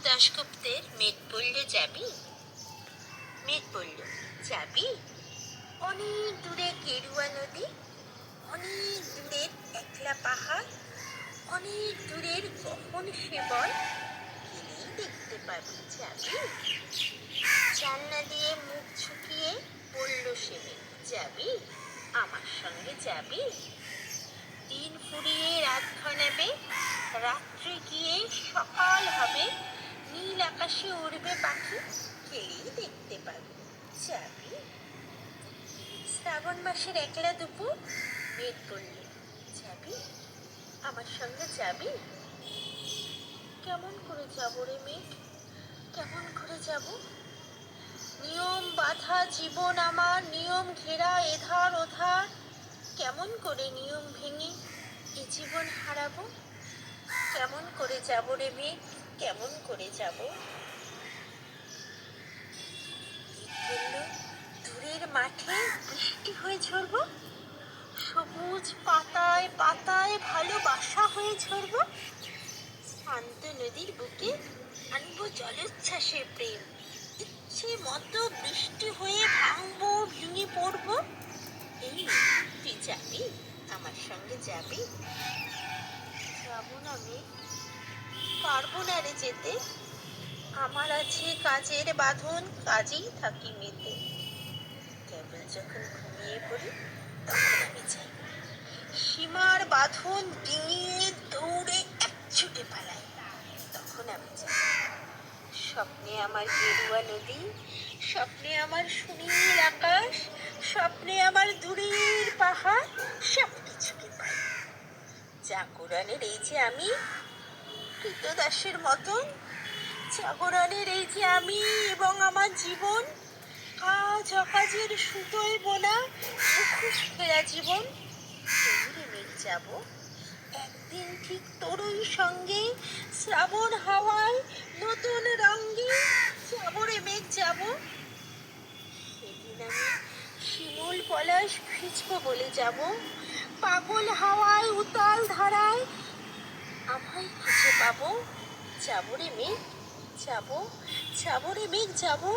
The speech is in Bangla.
দাশগুপ্তের মেঘ বললে যাবি? মেঘ বলল, যাবি? অনেক দূরে গেরুয়া নদী, অনেক দূরের একলা পাহাড়, অনেক দূরের গহন সেবল, গেলেই দেখতে পাবি। যাবি? জানলা দিয়ে মুখ ঝুঁকিয়ে বলল সে মেঘ, যাবি? আমার সঙ্গে যাবি? দিন ফুরিয়ে রাত ঘনাবে, রাত্রে গিয়ে সকাল হবে, নীল আকাশে উড়বে পাখি, গেলেই দেখতে পাবি। যাবি? শ্রাবণ মাসের একলা দুপুর, মেঘ বলল, যাবি? আমার সঙ্গে যাবি? কেমন করে যাব রে মেঘ, কেমন করে যাব? নিয়ম বাঁধা জীবন আমার, নিয়ম ঘেরা এধার ওধার, কেমন করে নিয়ম ভেঙে এ জীবন হারাবো? কেমন করে যাব রে মেঘ, কেমন করে যাব? দূরের মাঠে বৃষ্টি হয়ে ঝরবো, সবুজ পাতায় পাতায় ভালোবাসা হয়ে ঝরবো, শান্ত নদীর বুকে আনবো জলোচ্ছ্বাসের প্রেম, ইচ্ছে মতো বৃষ্টি হয়ে ভাঙবো, ভেঙে পড়বো। এই তুই যাবি? আমার সঙ্গে যাবি? যাবো না মেঘ, পারবো না রে যেতে, আমার আছে কাজের বাঁধন, কাজেই থাকি মেতে। কেবল যখন ঘুমিয়ে পড়ি তখন আমি যাই, সীমার বাঁধন ডিঙিয়ে দৌড়ে একছুটে পালাই, তখন আমি যাই। স্বপ্নে আমার গেরুয়া নদী, স্বপ্নে আমার সুনীল আকাশ, স্বপ্নে আমার দূরের পাহাড়, সব কিছুকে পাই। জাগরণের এই যে আমি কৃতদাসের মতন, জাগরণের এই যে আমি এবং আমার জীবন, কাজ অকাজের সুতোয় বোনা মুখোশ ফেরা জীবন, দৌড়ে মেঘ যাব একদিন ঠিক তোরই সঙ্গে, শ্রাবণ হাওয়ায় নতুন রঙ্গে, যাবো রে মেঘ যাব। সেদিন আমি শিমুল পলাশ ভিজবো বলে যাব, পাগল হাওয়ায় উতাল ধারায় আমায় খুঁজে পাবো। যাবো রে মেঘ, যাবো, যাবো রে মেঘ, যাবো।